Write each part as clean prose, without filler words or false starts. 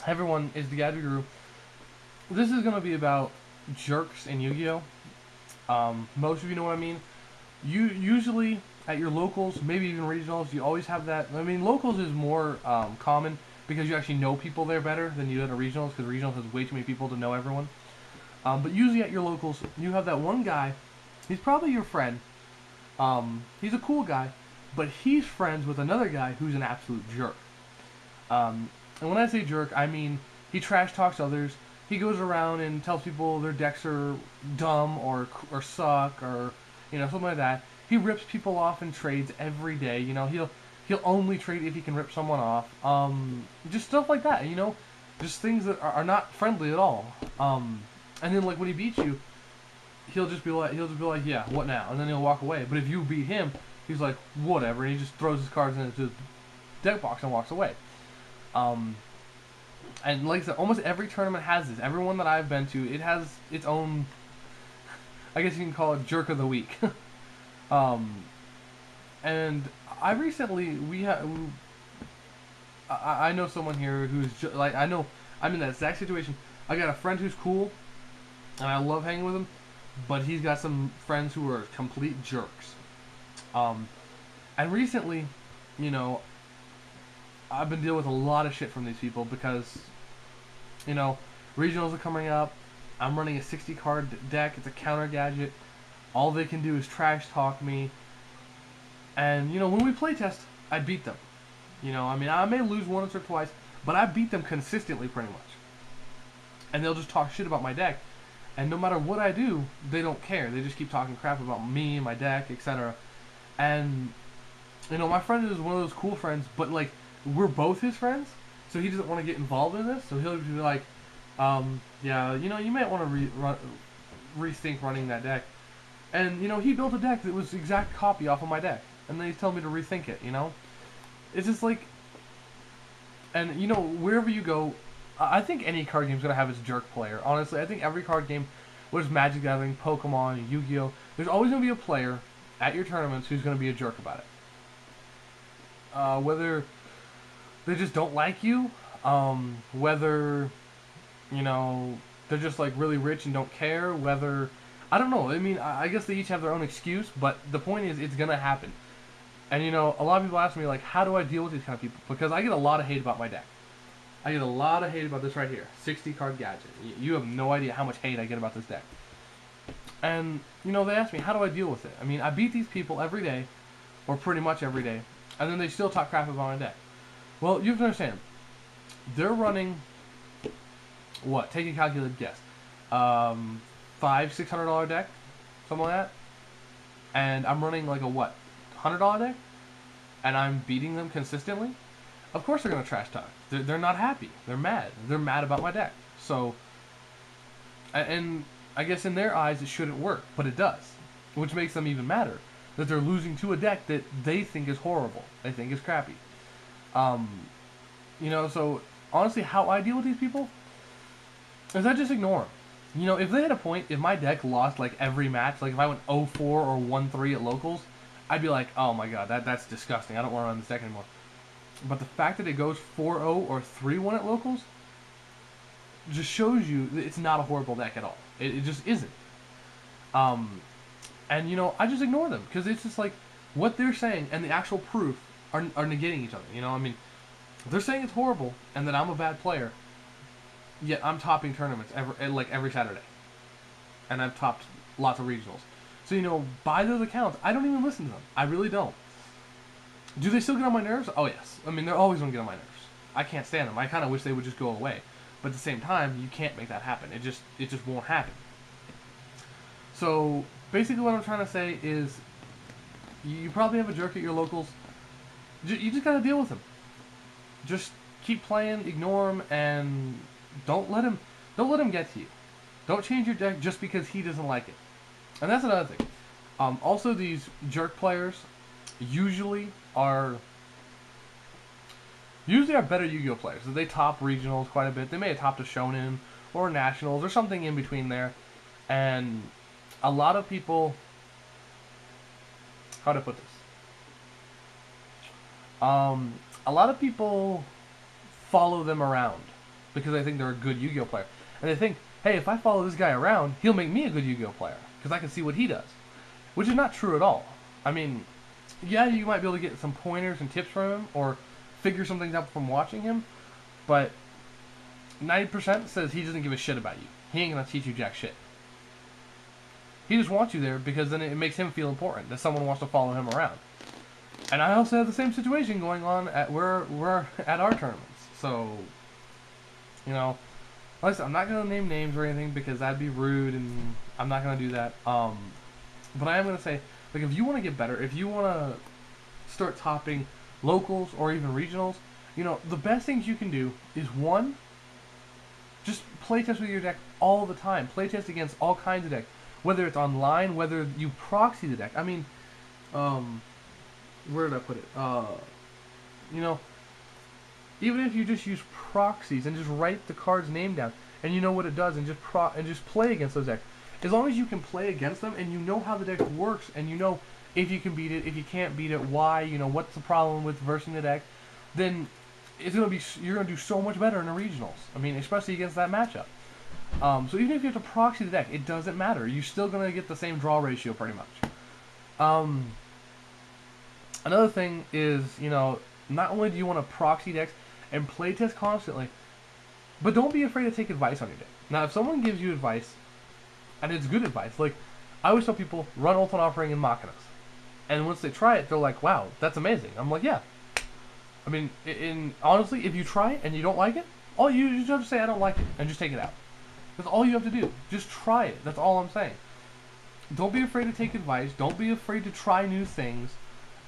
Hey everyone, it's the Gadget Guru. This is going to be about jerks in Yu-Gi-Oh! Most of you know what I mean. You usually at your locals, maybe even regionals, you always have that. I mean, locals is more common because you actually know people there better than you do at a regionals because regionals has way too many people to know everyone. But usually at your locals, you have that one guy. He's probably your friend. He's a cool guy, but he's friends with another guy who's an absolute jerk. And when I say jerk, I mean he trash talks others. He goes around and tells people their decks are dumb or suck or something like that. He rips people off in trades every day. He'll only trade if he can rip someone off. Just stuff like that. Just things that are not friendly at all. And then like when he beats you, he'll just be like, yeah, what now? And then he'll walk away. But if you beat him, he's like, whatever. And he just throws his cards into his deck box and walks away. Um, and like I said, almost every tournament has this. Every one that I've been to, it has its own. I guess you can call it jerk of the week. um, and I recently I know someone here who's like I know I'm in that exact situation. I got a friend who's cool, and I love hanging with him, but he's got some friends who are complete jerks. Um, and recently, you know, I've been dealing with a lot of shit from these people because, you know, regionals are coming up. I'm running a 60 card deck. It's a counter gadget. All they can do is trash talk me. And, when we play test, I beat them. I mean, I may lose once or twice, but I beat them consistently pretty much. And they'll just talk shit about my deck. And no matter what I do, they don't care. They just keep talking crap about me, my deck, etc. And, my friend is one of those cool friends, but, like, we're both his friends, so he doesn't want to get involved in this. So he'll be like, yeah, you might want to rethink running that deck. And, he built a deck that was the exact copy off of my deck. And then he's telling me to rethink it, It's just like, and, wherever you go, I think any card game is going to have its jerk player. Honestly, I think every card game, whether it's Magic Gathering, Pokemon, Yu-Gi-Oh!, there's always going to be a player at your tournaments who's going to be a jerk about it. Whether they just don't like you, whether, they're just like really rich and don't care, whether, I don't know. I mean, I guess they each have their own excuse, but the point is it's going to happen. And, a lot of people ask me, like, how do I deal with these kind of people? Because I get a lot of hate about my deck. I get a lot of hate about this right here, 60 card gadget. You have no idea how much hate I get about this deck. And, they ask me, how do I deal with it? I mean, I beat these people every day, or pretty much every day, and then they still talk crap about my deck. Well, you have to understand, they're running, what, take a calculated guess, $500-$600 deck, something like that, and I'm running like a what, $100 deck, and I'm beating them consistently. Of course they're gonna trash talk. They're not happy. They're mad. They're mad about my deck. So, and I guess in their eyes it shouldn't work, but it does, which makes them even madder that they're losing to a deck that they think is horrible. They think is crappy. So honestly, how I deal with these people is I just ignore them. If they had a point, if my deck lost like every match, like if I went 0-4 or 1-3 at locals, I'd be like, oh my god, that's disgusting. I don't want to run this deck anymore. But the fact that it goes 4-0 or 3-1 at locals just shows you that it's not a horrible deck at all. It just isn't. And I just ignore them because it's just like what they're saying and the actual proof are negating each other. I mean, they're saying it's horrible and that I'm a bad player, yet I'm topping tournaments every Saturday, and I've topped lots of regionals. So by those accounts, I don't even listen to them. I really don't. Do they still get on my nerves? Oh yes. I mean, they're always going to get on my nerves. I can't stand them. I kind of wish they would just go away, but at the same time, you can't make that happen. It just won't happen. So basically, what I'm trying to say is, you probably have a jerk at your locals. You just got to deal with them. Just keep playing, ignore him, and don't let him get to you. Don't change your deck just because he doesn't like it. And that's another thing. Also, these jerk players usually are better Yu-Gi-Oh players. They top regionals quite a bit. They may have topped a Shonen or nationals or something in between there. And a lot of people, how to put this? A lot of people follow them around. because they think they're a good Yu-Gi-Oh player, and they think, hey, if I follow this guy around, he'll make me a good Yu-Gi-Oh player because I can see what he does, which is not true at all. I mean, yeah, you might be able to get some pointers and tips from him or figure some things out from watching him, but 90% says he doesn't give a shit about you. He ain't gonna teach you jack shit. He just wants you there because then it makes him feel important that someone wants to follow him around. And I also have the same situation going on at where we're at our tournaments. So, you know, like I said, I'm not gonna name names or anything because that'd be rude, and I'm not gonna do that. But I am gonna say, like, if you want to get better, if you want to start topping locals or even regionals, you know, the best things you can do is, one, just play test with your deck all the time. Play test against all kinds of decks, whether it's online, whether you proxy the deck. I mean, where did I put it? You know, even if you just use proxies and just write the card's name down and you know what it does and just play against those decks. As long as you can play against them and you know how the deck works and you know if you can beat it, if you can't beat it, why, you know, what's the problem with versing the deck, then you're gonna do so much better in the regionals. I mean, especially against that matchup. So even if you have to proxy the deck, it doesn't matter. You're still gonna get the same draw ratio pretty much. Another thing is, you know, not only do you want to proxy decks and play test constantly, but don't be afraid to take advice on your deck. Now, if someone gives you advice, and it's good advice, like, I always tell people, run Ultimate Offering and Machinas. And once they try it, they're like, wow, that's amazing. I'm like, yeah. I mean, honestly, if you try it and you don't like it, all you just have to say, I don't like it, and just take it out. That's all you have to do. Just try it. That's all I'm saying. Don't be afraid to take advice. Don't be afraid to try new things.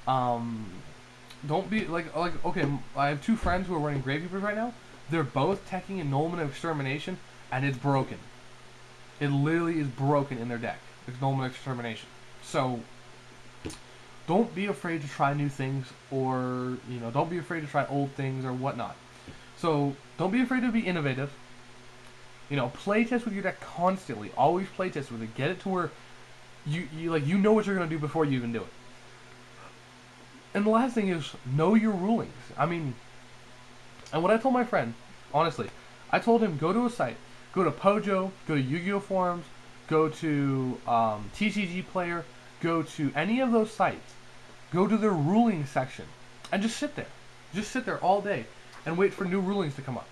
Don't be, okay, I have two friends who are running Gravekeepers right now. They're both teching Annulment of Extermination, and it's broken. It literally is broken in their deck. It's Annulment of Extermination. So, don't be afraid to try new things, or, you know, don't be afraid to try old things or whatnot. So, don't be afraid to be innovative. You know, play test with your deck constantly. Always play test with it. Get it to where you know what you're gonna do before you even do it. And the last thing is, know your rulings. I mean, and what I told my friend, honestly, I told him, go to a site. Go to Pojo, go to Yu-Gi-Oh! Forums, go to TCG Player, go to any of those sites. Go to their ruling section, and just sit there. Just sit there all day, and wait for new rulings to come up.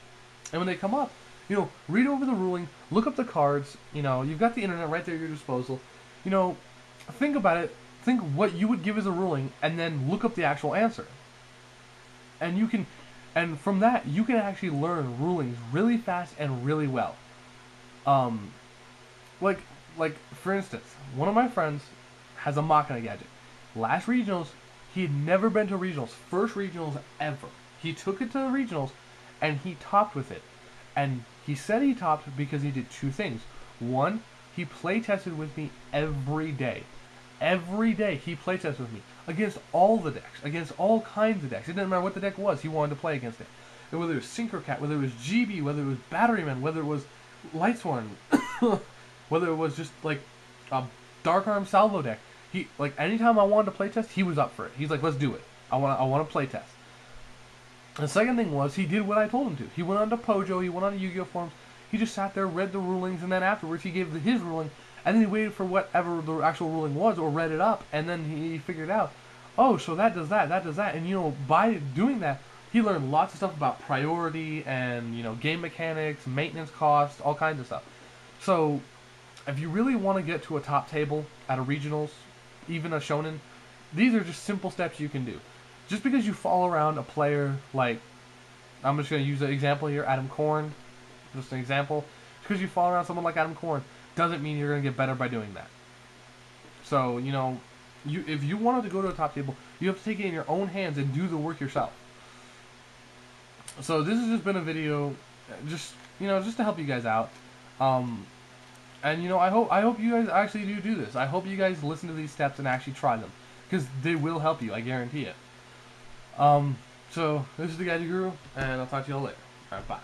And when they come up, you know, read over the ruling, look up the cards, you know, you've got the internet right there at your disposal. You know, think about it, think what you would give as a ruling, and then look up the actual answer. And from that, you can actually learn rulings really fast and really well. Like for instance, one of my friends has a Machina gadget. Last regionals, he had never been to regionals. First regionals ever. He took it to the regionals, and he topped with it. And he said he topped because he did two things. One, he play tested with me every day. Every day he play tested with me against all the decks, against all kinds of decks. It didn't matter what the deck was, he wanted to play against it. And whether it was Synchrocat, whether it was GB, whether it was Batteryman, whether it was Lightsworn, whether it was just like a Dark Arm Salvo deck. He, like, anytime I wanted to play test, he was up for it. He's like, let's do it. I want to play test. The second thing was, he did what I told him to. He went on to Pojo, he went on to Yu-Gi-Oh! Forums, he just sat there, read the rulings, and then afterwards he gave his ruling, and then he waited for whatever the actual ruling was, or read it up, and then he figured out, oh, so that does that, and, you know, by doing that, he learned lots of stuff about priority, and, you know, game mechanics, maintenance costs, all kinds of stuff. So, if you really want to get to a top table at a regionals, even a shonen, these are just simple steps you can do. Just because you follow around a player like, I'm just going to use an example here, Adam Korn, just an example. Just because you follow around someone like Adam Korn doesn't mean you're going to get better by doing that. So, you know, if you wanted to go to a top table, you have to take it in your own hands and do the work yourself. So this has just been a video, just, you know, just to help you guys out. And, you know, I hope you guys actually do this. I hope you guys listen to these steps and actually try them, because they will help you, I guarantee it. So, this is the Gadget Guru, and I'll talk to you all later. Alright, bye.